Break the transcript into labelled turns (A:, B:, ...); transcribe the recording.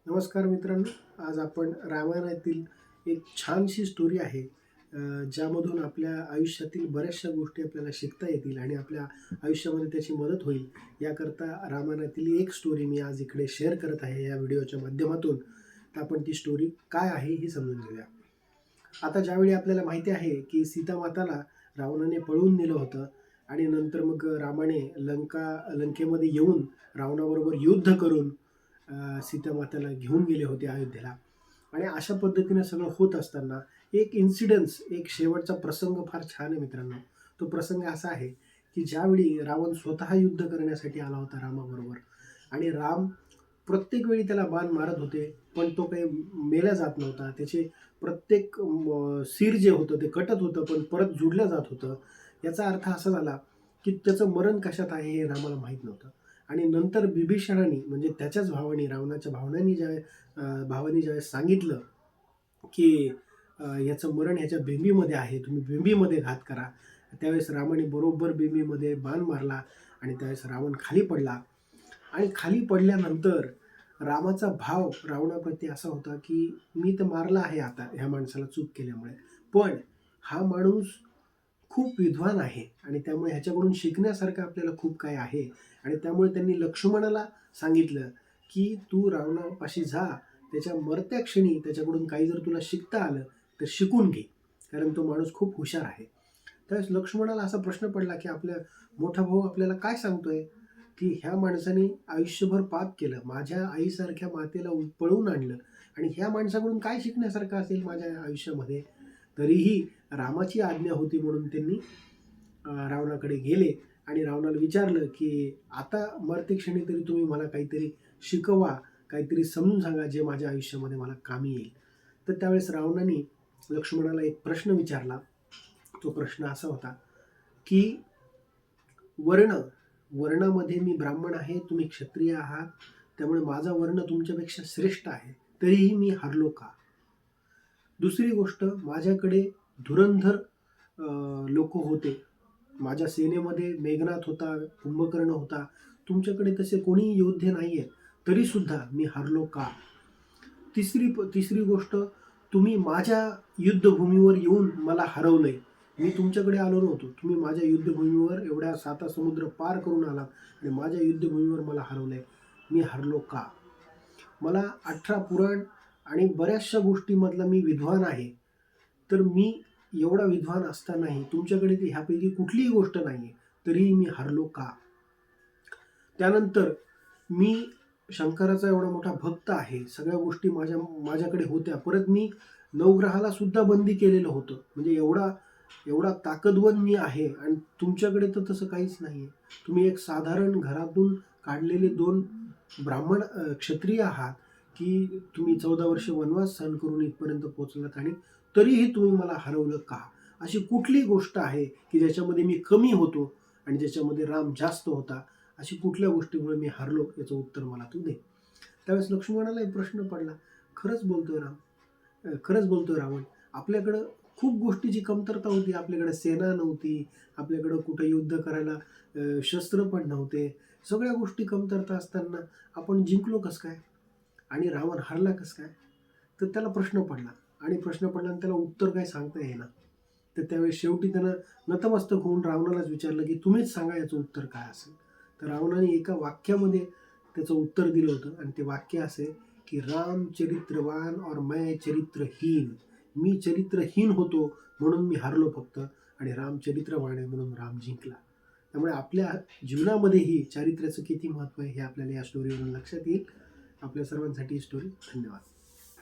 A: नमस्कार मित्रांनो, आज आपण रामायणातील एक छानशी स्टोरी आहे ज्यामधून आपल्या आयुष्यातील बऱ्याचशा गोष्टी आपल्याला शिकता येतील आणि आपल्या आयुष्यामध्ये त्याची मदत होईल. याकरता रामायणातील एक स्टोरी मी आज इकडे शेअर करत आहे या व्हिडिओच्या माध्यमातून. तर आपण ती स्टोरी काय आहे हे समजून घेऊया. आता ज्यावेळी आपल्याला माहिती आहे की सीतामाताला रावणाने पळवून नेलं होतं आणि नंतर मग रामाने लंकेमध्ये येऊन रावणाबरोबर युद्ध करून सीतामाताला घेऊन गेले होते अयोध्येला. आणि अशा पद्धतीने सगळं होत असताना एक इन्सिडन्स, एक शेवटचा प्रसंग फार छान आहे मित्रांनो. तो प्रसंग असा आहे की ज्यावेळी रावण स्वतः युद्ध करण्यासाठी आला होता रामाबरोबर आणि राम प्रत्येक वेळी त्याला बाण मारत होते, पण तो काही मेला जात नव्हता. त्याचे प्रत्येक शिर जे होतं ते कटत होतं, पण परत जुडलं जात होतं. याचा अर्थ असा झाला की त्याचं मरण कशात आहे हे रामाला माहीत नव्हतं. आणि नंतर बिभीषणाने म्हणजे त्याच्याच भावाने, रावणाच्या भावाने ज्यावेळेस सांगितलं की याचं मरण ह्याच्या बिंबीमध्ये आहे, तुम्ही बिंबीमध्ये घात करा. त्यावेळेस रामाने बरोबर बिंबीमध्ये बाण मारला आणि त्यावेळेस रावण खाली पडला. आणि खाली पडल्यानंतर रामाचा भाव रावणाप्रती असा होता की मी तर मारला आहे आता ह्या माणसाला चूक केल्यामुळे, पण हा माणूस खूप विद्वान आहे आणि त्यामुळे ह्याच्याकडून शिकण्यासारखं आपल्याला खूप काही आहे. आणि त्यामुळे त्यांनी लक्ष्मणाला सांगितलं की तू रावणापाशी जा, त्याच्या मरत्या क्षणी त्याच्याकडून काही जर तुला शिकता आलं तर शिकून घे, कारण तो माणूस खूप हुशार आहे. त्यावेळेस लक्ष्मणाला असा प्रश्न पडला की आपला मोठा भाऊ आपल्याला काय सांगतोय की ह्या माणसाने आयुष्यभर पाप केलं, माझ्या आईसारख्या मातेला पळवून आणलं आणि ह्या माणसाकडून काय शिकण्यासारखं असेल माझ्या आयुष्यामध्ये. तरीही रामाची आज्ञा होती म्हणून त्यांनी रावणाकडे गेले आणि रावणाला विचारलं की आता मरतेक्षणी तरी तुम्ही मला काहीतरी शिकवा, काहीतरी समजून सांगा जे माझ्या आयुष्यामध्ये मला कामी येईल. तर त्यावेळेस रावणाने लक्ष्मणाला एक प्रश्न विचारला. तो प्रश्न असा होता की वर्णामध्ये मी ब्राह्मण आहे, तुम्ही क्षत्रिय आहात, त्यामुळे माझा वर्ण तुमच्यापेक्षा श्रेष्ठ आहे, तरीही मी हारलो का? दुसरी गोष्ट, माझ्याकडे धुरंधर लोक होते, माझ्या सेनेमध्ये मेघनाथ होता, कुंभकर्ण होता, तुमच्याकडे तसे कोणीही योद्धे नाही आहेत, तरीसुद्धा मी हारलो का? तिसरी गोष्ट, तुम्ही माझ्या युद्धभूमीवर येऊन मला हरवलंय. मी तुमच्याकडे आलो नव्हतो, तुम्ही माझ्या युद्धभूमीवर एवढ्या 7 समुद्र पार करून आलात आणि माझ्या युद्धभूमीवर मला हरवलंय. मी हरलो का? मला 18 पुराण आणि बऱ्याचशा गोष्टीमधला मी विद्वान आहे, तर मी एवढा विद्वान असतानाही तुमच्याकडे ती ह्यापैकी कुठलीही गोष्ट नाही आहे, तरीही मी हरलो का? त्यानंतर मी शंकराचा एवढा मोठा भक्त आहे, सगळ्या गोष्टी माझ्याकडे होत्या, परत मी नवग्रहाला सुद्धा बंदी केलेलं होतं, म्हणजे एवढा ताकदवान मी आहे आणि तुमच्याकडे तर तसं काहीच नाही आहे. तुम्ही एक साधारण घरातून काढलेले 2 ब्राह्मण क्षत्रिय आहात की तुम्ही 14 वर्ष वनवास सहन करून इथपर्यंत पोहोचलात आणि तरीही तुम्ही मला हरवलं का? अशी कुठली गोष्ट आहे की ज्याच्यामध्ये मी कमी होतो आणि ज्याच्यामध्ये राम जास्त होता? अशी कुठल्या गोष्टीमुळे मी हारलो, याचं उत्तर मला तू दे. त्यावेळेस लक्ष्मणाला एक प्रश्न पडला, खरंच बोलतोय राम, खरंच बोलतोय रावण. आपल्याकडं खूप गोष्टीची कमतरता होती, आपल्याकडे सेना नव्हती, आपल्याकडं कुठं युद्ध करायला शस्त्र पण नव्हते, सगळ्या गोष्टी कमतरता असताना आपण जिंकलो कसं काय आणि रावण हरला कसं काय? तर त्याला प्रश्न पडला आणि त्याला उत्तर काय सांगता येईना. तर त्यावेळेस शेवटी त्यानं नतमस्तक होऊन रावणालाच विचारलं की तुम्हीच सांगा याचं उत्तर काय असेल. तर रावणाने एका वाक्यामध्ये त्याचं उत्तर दिलं होतं आणि ते वाक्य असे की राम चरित्रवान और मैं चरित्रहीन. मी चरित्रहीन होतो म्हणून मी हारलो फक्त, आणि राम चरित्रवान आहे म्हणून राम जिंकला. त्यामुळे आपल्या जीवनामध्येही चारित्र्याचं किती महत्त्व आहे हे आपल्याला या स्टोरीवरून लक्षात येईल. आपल्या सर्वांसाठी ही स्टोरी. धन्यवाद.